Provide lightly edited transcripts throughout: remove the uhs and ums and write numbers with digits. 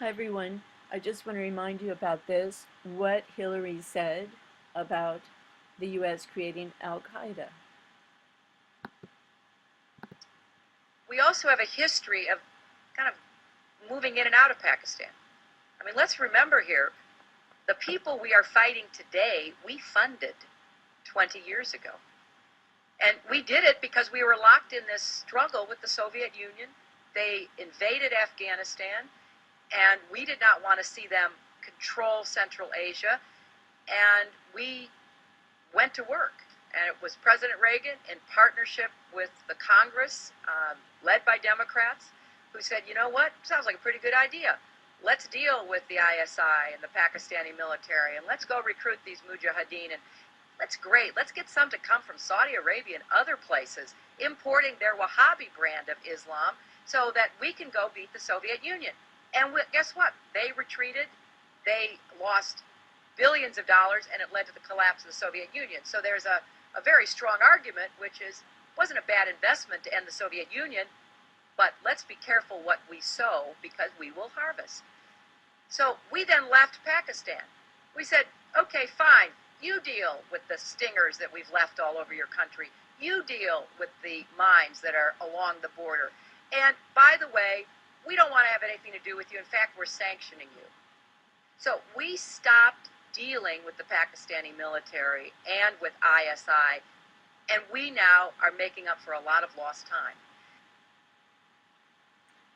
Hi everyone. I just want to remind you about this, what Hillary said about the U.S. creating Al-Qaeda. We also have a history of kind of moving in and out of Pakistan. I mean, let's remember here, the people we are fighting today, we funded 20 years ago. And we did it because we were locked in this struggle with the Soviet Union. They invaded Afghanistan, and we did not want to see them control Central Asia. And we went to work. And it was President Reagan in partnership with the Congress, led by Democrats, who said, you know what, sounds like a pretty good idea. Let's deal with the ISI and the Pakistani military, and let's go recruit these mujahideen. And that's great. Let's get some to come from Saudi Arabia and other places, importing their Wahhabi brand of Islam so that we can go beat the Soviet Union. And guess what? They retreated. They lost billions of dollars, and it led to the collapse of the Soviet Union. So there's a very strong argument, which is, wasn't a bad investment to end the Soviet Union, but let's be careful what we sow because we will harvest. So we then left Pakistan. We said, okay, fine, you deal with the stingers that we've left all over your country. You deal with the mines that are along the border. And by the way, we don't want to have anything to do with you. In fact, we're sanctioning you. So we stopped dealing with the Pakistani military and with ISI, and we now are making up for a lot of lost time.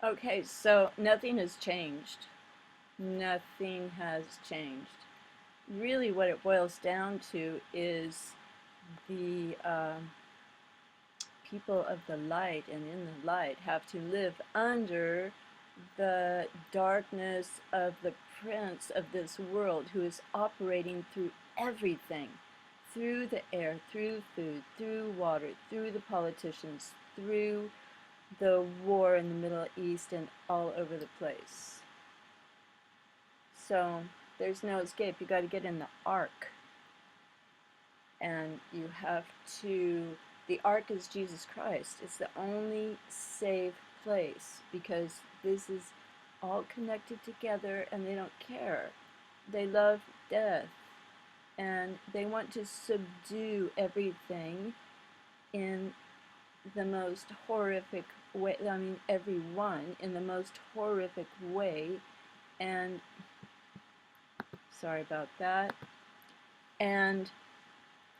Okay, so nothing has changed. Nothing has changed. Really what it boils down to is the people of the light and in the light have to live under the darkness of the prince of this world who is operating through everything, through the air, through food, through water, through the politicians, through the war in the Middle East and all over the place. So there's no escape. You got to get in the ark. And you have to, the ark is Jesus Christ. It's the only safe place because this is all connected together and they don't care. They love death and they want to subdue everything in the most horrific way. I mean, everyone in the most horrific way. And sorry about that. And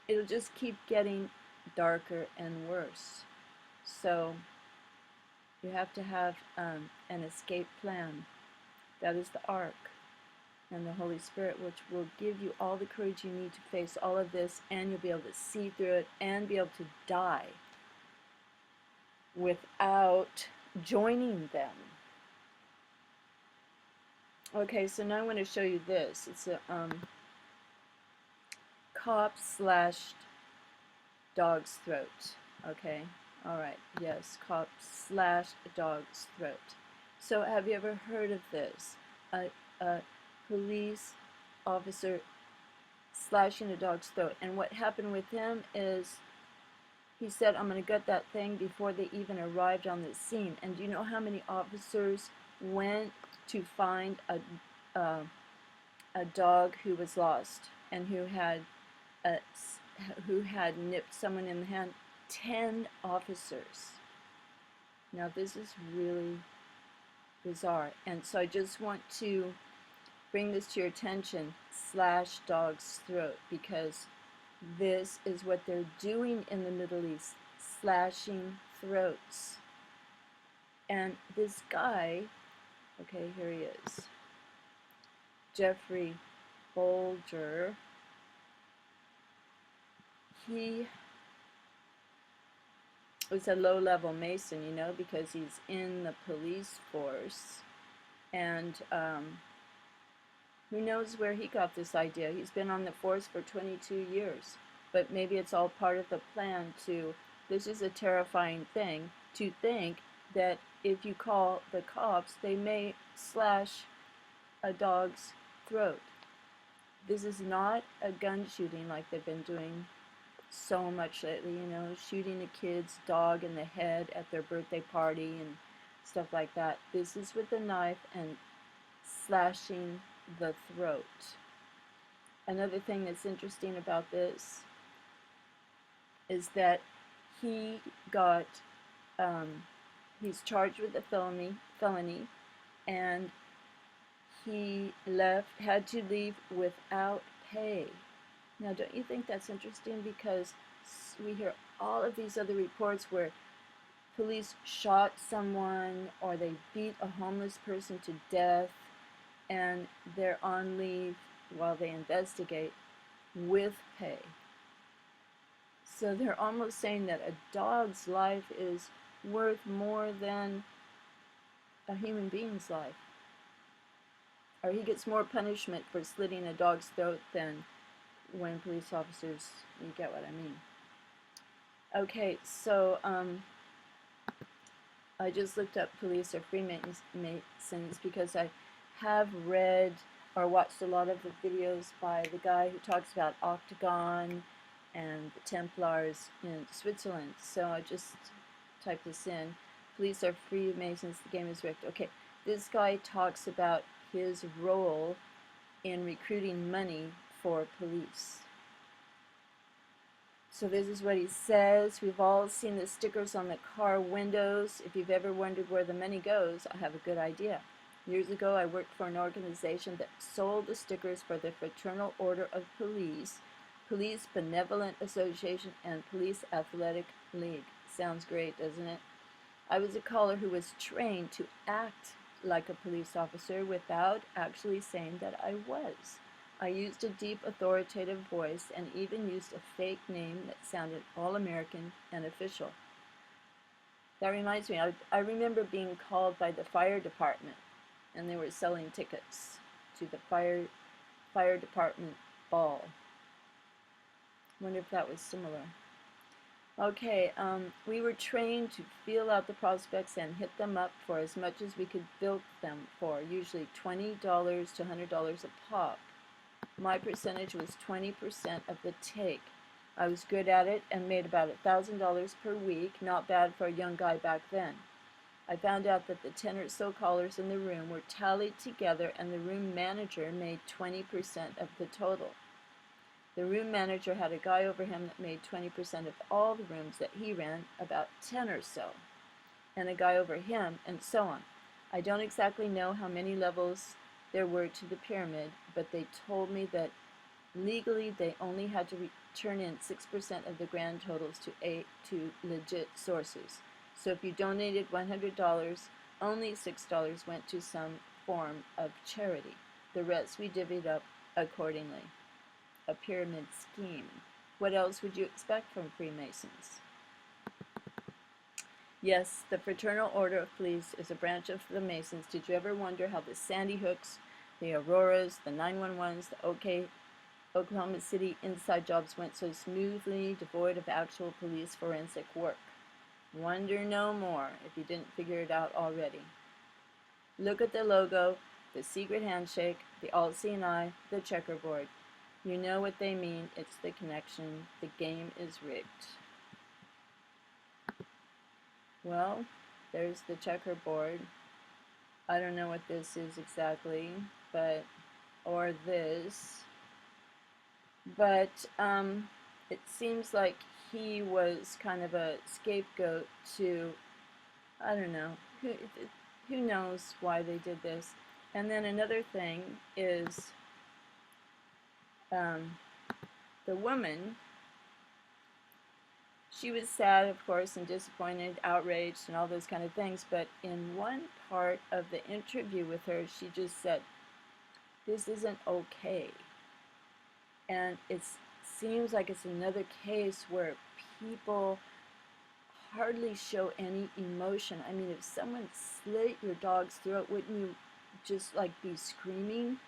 it'll just keep getting darker and worse. So you have to have an escape plan. That is the ark and the Holy Spirit, which will give you all the courage you need to face all of this, and you'll be able to see through it and be able to die without joining them. Okay, so now I want to show you this. It's a cop slashed dog's throat. Okay, all right, yes, cop slashed dog's throat. So have you ever heard of this? A police officer slashing a dog's throat. And what happened with him is he said, I'm going to gut that thing before they even arrived on the scene. And do you know how many officers went to find a dog who was lost and who had nipped someone in the hand? 10 officers. Now this is really bizarre, and so I just want to bring this to your attention. Slash dog's throat, because this is what they're doing in the Middle East, slashing throats. And this guy, okay, here he is, Jeffrey Bolger. He was a low-level Mason, you know, because he's in the police force. And who knows where he got this idea. He's been on the force for 22 years. But maybe it's all part of the plan to, this is a terrifying thing, to think that if you call the cops, they may slash a dog's throat. This is not a gun shooting like they've been doing so much lately, you know, shooting a kid's dog in the head at their birthday party and stuff like that. This is with a knife and slashing the throat. Another thing that's interesting about this is that he got, he's charged with a felony, and he had to leave without pay. Now, don't you think that's interesting? Because we hear all of these other reports where police shot someone or they beat a homeless person to death, and they're on leave while they investigate with pay. So they're almost saying that a dog's life is worth more than a human being's life. Or he gets more punishment for slitting a dog's throat than when police officers, you get what I mean. Okay, so I just looked up police or Freemasons because I have read or watched a lot of the videos by the guy who talks about Octagon and the Templars in Switzerland. So I just typed this in. Police are Freemasons, the game is rigged. Okay, this guy talks about his role in recruiting money for police. So this is what he says. We've all seen the stickers on the car windows. If you've ever wondered where the money goes, I have a good idea. Years ago, I worked for an organization that sold the stickers for the Fraternal Order of Police, Police Benevolent Association, and Police Athletic League. Sounds great, doesn't it? I was a caller who was trained to act like a police officer without actually saying that I was. I used a deep, authoritative voice and even used a fake name that sounded all-American and official. That reminds me, I remember being called by the fire department, and they were selling tickets to the fire department ball. Wonder if that was similar. Okay, we were trained to feel out the prospects and hit them up for as much as we could bilk them for, usually $20 to $100 a pop. My percentage was 20% of the take. I was good at it and made about $1,000 per week, not bad for a young guy back then. I found out that the 10 or so callers in the room were tallied together and the room manager made 20% of the total. The room manager had a guy over him that made 20% of all the rooms that he ran, about 10 or so, and a guy over him, and so on. I don't exactly know how many levels there were to the pyramid, but they told me that legally they only had to turn in 6% of the grand totals to legit sources. So if you donated $100, only $6 went to some form of charity. The rest we divvied up accordingly. A pyramid scheme. What else would you expect from Freemasons? Yes, the Fraternal Order of Police is a branch of the Masons. Did you ever wonder how the Sandy Hooks, the Auroras, the 911s, the Oklahoma City inside jobs went so smoothly, devoid of actual police forensic work? Wonder no more if you didn't figure it out already. Look at the logo, the secret handshake, the all-seeing eye, the checkerboard. You know what they mean. It's the connection. The game is rigged. Well, there's the checkerboard. I don't know what this is exactly, or this. But it seems like he was kind of a scapegoat to, I don't know, who knows why they did this. And then another thing is the woman, she was sad, of course, and disappointed, outraged, and all those kind of things. But in one part of the interview with her, she just said, "This isn't okay." And it seems like it's another case where people hardly show any emotion. I mean, if someone slit your dog's throat, wouldn't you just like be screaming?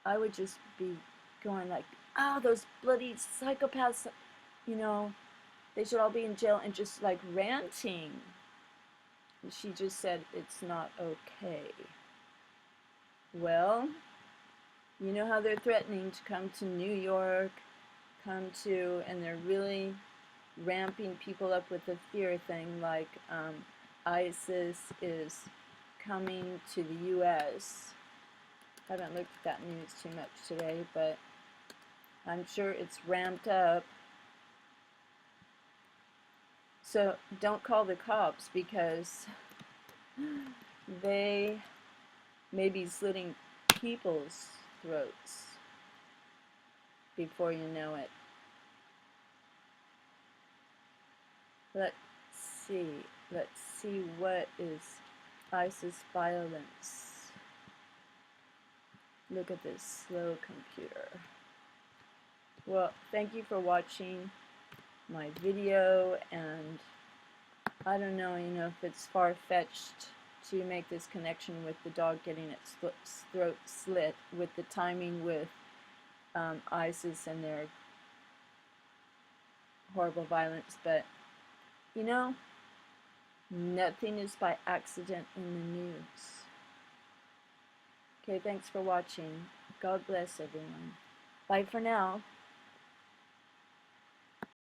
I would just be going like, "Oh, those bloody psychopaths, you know, they should all be in jail," and just like ranting. And she just said, "It's not okay." Well, you know how they're threatening to come to New York, and they're really ramping people up with the fear thing, like ISIS is coming to the U.S., I haven't looked at that news too much today, but I'm sure it's ramped up. So don't call the cops, because they may be slitting people's throats before you know it. Let's see. Let's see what is ISIS violence. Look at this slow computer. Well, thank you for watching my video, and I don't know, if it's far-fetched to make this connection with the dog getting its throat slit, with the timing with ISIS and their horrible violence, but nothing is by accident in the news. Okay, thanks for watching. God bless everyone. Bye for now.